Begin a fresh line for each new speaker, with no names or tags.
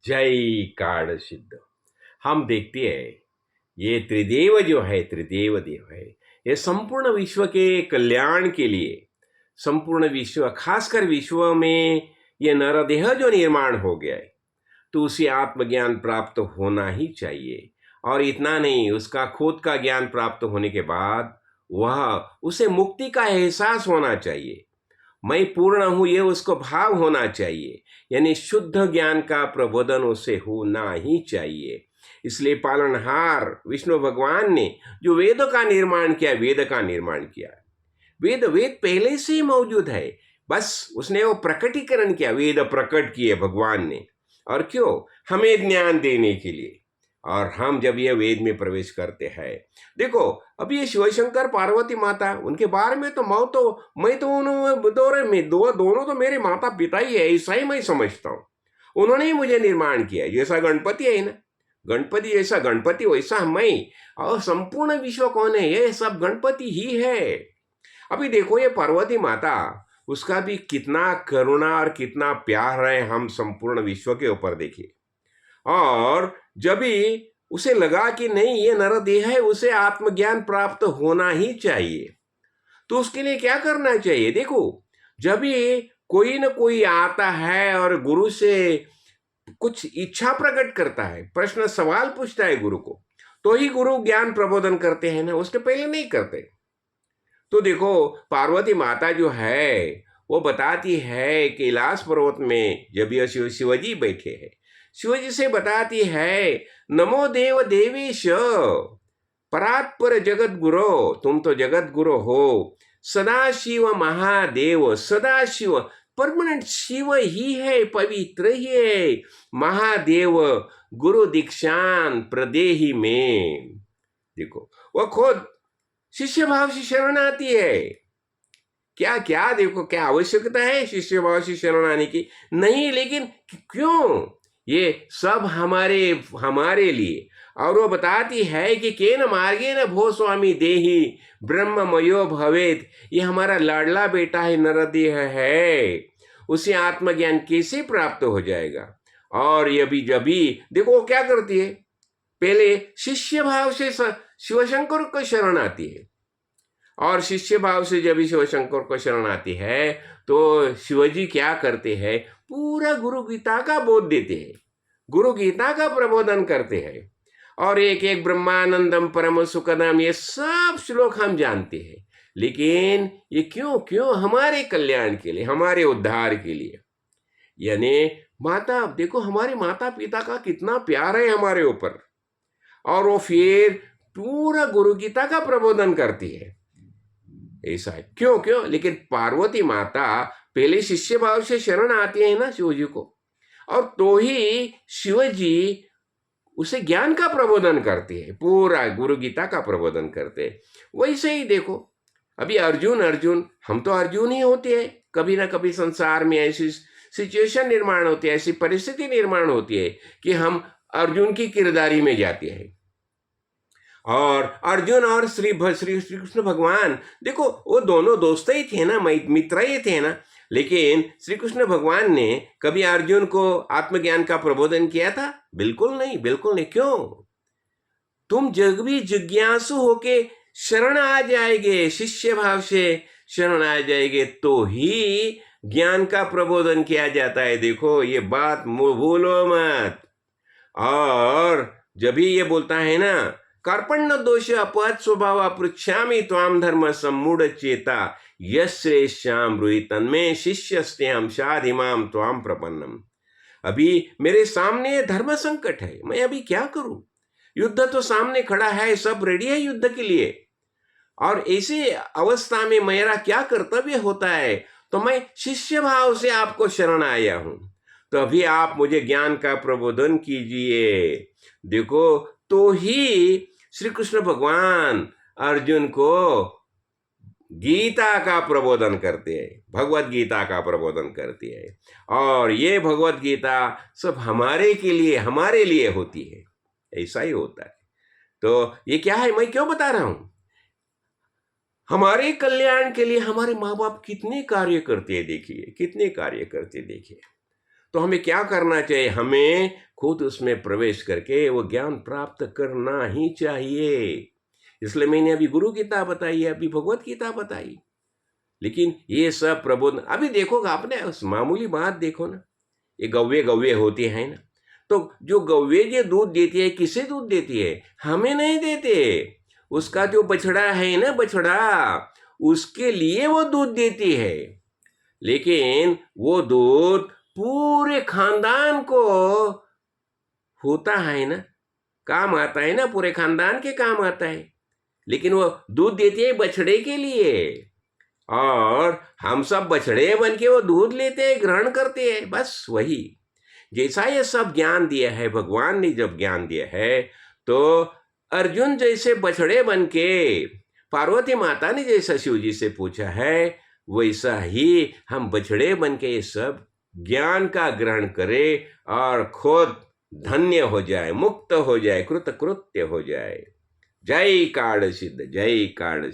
जय काड़ सिद्ध। हम देखते हैं ये त्रिदेव जो है, त्रिदेव देव है, ये संपूर्ण विश्व के कल्याण के लिए, संपूर्ण विश्व खासकर विश्व में ये नरदेह जो निर्माण हो गया है, तो उसे आत्मज्ञान प्राप्त होना ही चाहिए। और इतना नहीं, उसका खुद का ज्ञान प्राप्त होने के बाद वह उसे मुक्ति का एहसास होना चाहिए। मैं पूर्ण हूं ये उसको भाव होना चाहिए, यानी शुद्ध ज्ञान का प्रबोधन उसे होना ही चाहिए। इसलिए पालनहार विष्णु भगवान ने जो वेद का निर्माण किया, वेद का निर्माण किया, वेद वेद पहले से ही मौजूद है, बस उसने वो प्रकटीकरण किया, वेद प्रकट किए भगवान ने। और क्यों? हमें ज्ञान देने के लिए। और हम जब ये वेद में प्रवेश करते हैं, देखो अभी ये शिवशंकर पार्वती माता, उनके बारे में तो मैं तो उन दोनों तो मेरे माता पिता ही है, ऐसा ही मैं समझता हूँ। उन्होंने ही मुझे निर्माण किया, जैसा गणपति है ना, गणपति जैसा गणपति वैसा मैं, और संपूर्ण विश्व कौन है? ये सब गणपति ही है। अभी देखो ये पार्वती माता, उसका भी कितना करुणा और कितना प्यार है हम संपूर्ण विश्व के ऊपर देखिए। और जब भी उसे लगा कि नहीं ये नरदेह है, उसे आत्मज्ञान प्राप्त होना ही चाहिए, तो उसके लिए क्या करना चाहिए? देखो, जब भी कोई न कोई आता है और गुरु से कुछ इच्छा प्रकट करता है, प्रश्न सवाल पूछता है गुरु को, तो ही गुरु ज्ञान प्रबोधन करते हैं ना, उसके पहले नहीं करते। तो देखो पार्वती माता जो है वो बताती है कैलाश पर्वत में जब यह शिवजी बैठे हैं, शिवजी से बताती है, नमो देव देवेश परात्पर जगत गुरो, तुम तो जगत गुरु हो, सदाशिव महादेव, सदाशिव परमानेंट शिव ही है, पवित्र ही है, महादेव गुरु दीक्षान प्रदेही में। देखो वह खुद शिष्य भाव से शरण आती है। क्या क्या देखो क्या आवश्यकता है शिष्य भाव से शरण आने की? नहीं, लेकिन क्यों? ये सब हमारे लिए। और वो बताती है कि केन मार्गे न भो स्वामी देही ब्रह्ममयो भवेत, ये हमारा लाडला बेटा है, नरदेह है, उसे आत्मज्ञान कैसे प्राप्त हो जाएगा? और ये भी जब भी देखो क्या करती है, पहले शिष्य भाव से शिवशंकर को शरण आती है, और शिष्य भाव से जब भी शिवशंकर को शरण आती है तो शिवजी क्या करते हैं? पूरा गुरु गीता का बोध देते हैं, गुरु गीता का प्रबोधन करते हैं। और एक एक ब्रह्मानंदम परम सुखदम, ये सब श्लोक हम जानते हैं, लेकिन ये क्यों क्यों? हमारे कल्याण के लिए, हमारे उद्धार के लिए। यानी माता, देखो हमारे माता पिता का कितना प्यार है हमारे ऊपर, और वो फिर पूरा गुरु गीता का प्रबोधन करती है। ऐसा है क्यों क्यों? लेकिन पार्वती माता पहले शिष्य भाव से शरण आती है ना शिवजी को, और तो ही शिवजी उसे ज्ञान का प्रबोधन करते हैं, पूरा गुरु गीता का प्रबोधन करते हैं। वैसे ही देखो अभी अर्जुन, हम तो अर्जुन ही होते हैं, कभी ना कभी संसार में ऐसी सिचुएशन निर्माण होती है, ऐसी परिस्थिति निर्माण होती है कि हम अर्जुन की किरदारी में जाते हैं। और अर्जुन और श्री कृष्ण भगवान, देखो वो दोनों दोस्त ही थे ना, मित्र ही थे ना, लेकिन श्री कृष्ण भगवान ने कभी अर्जुन को आत्मज्ञान का प्रबोधन किया था? बिल्कुल नहीं, बिल्कुल नहीं। क्यों? तुम जग भी जिज्ञासु होके शरण आ जाएंगे, शिष्य भाव से शरण आ जाएंगे, तो ही ज्ञान का प्रबोधन किया जाता है। देखो ये बात भूलो मत। और जब भी ये बोलता है ना, कार्पण्य दोष अपहत स्वभाव पृच्छामि त्वाम धर्म सम्मूढ़ चेता यश्रेष्याम ब्रूहि तन्मे शिष्यस्ते हम शाधिमाम त्वाम प्रपन्नम। अभी मेरे सामने धर्म संकट है, मैं अभी क्या करूं? युद्ध तो सामने खड़ा है, सब रेडी है युद्ध के लिए, और ऐसी अवस्था में मेरा क्या कर्तव्य होता है? तो मैं शिष्य भाव से आपको शरण आया हूं, तो अभी आप मुझे ज्ञान का प्रबोधन कीजिए। देखो तो ही श्री कृष्ण भगवान अर्जुन को गीता का प्रबोधन करते हैं, भगवत गीता का प्रबोधन करती है। और ये भगवत गीता सब हमारे के लिए, हमारे लिए होती है, ऐसा ही होता है। तो ये क्या है, मैं क्यों बता रहा हूं? हमारे कल्याण के लिए हमारे माँ बाप कितने कार्य करते हैं, देखिए कितने कार्य करते देखिए। तो हमें क्या करना चाहिए? हमें खुद उसमें प्रवेश करके वो ज्ञान प्राप्त करना ही चाहिए। इसलिए मैंने अभी गुरु गीता बताई, अभी भगवत गीता बताई। लेकिन ये सब प्रबोधन अभी देखोगे आपने, उस मामूली बात देखो ना, ये गौवे गौवे होती है ना, तो जो गौवे जो दूध देती है, किसे दूध देती है? हमें नहीं देते, उसका जो बछड़ा है ना, बछड़ा, उसके लिए वो दूध देती है। लेकिन वो दूध पूरे खानदान को होता है ना, काम आता है ना, पूरे खानदान के काम आता है। लेकिन वो दूध देती है बछड़े के लिए, और हम सब बछड़े बन के वो दूध लेते हैं, ग्रहण करते हैं। बस वही जैसा ये सब ज्ञान दिया है, भगवान ने जब ज्ञान दिया है, तो अर्जुन जैसे बछड़े बन के, पार्वती माता ने जैसा शिव जी से पूछा है, वैसा ही हम बछड़े बन के ये सब ज्ञान का ग्रहण करें और खुद धन्य हो जाए, मुक्त हो जाए, कृतकृत्य हो जाए। जय काड़ सिद्ध, जय काड़ सिद्ध।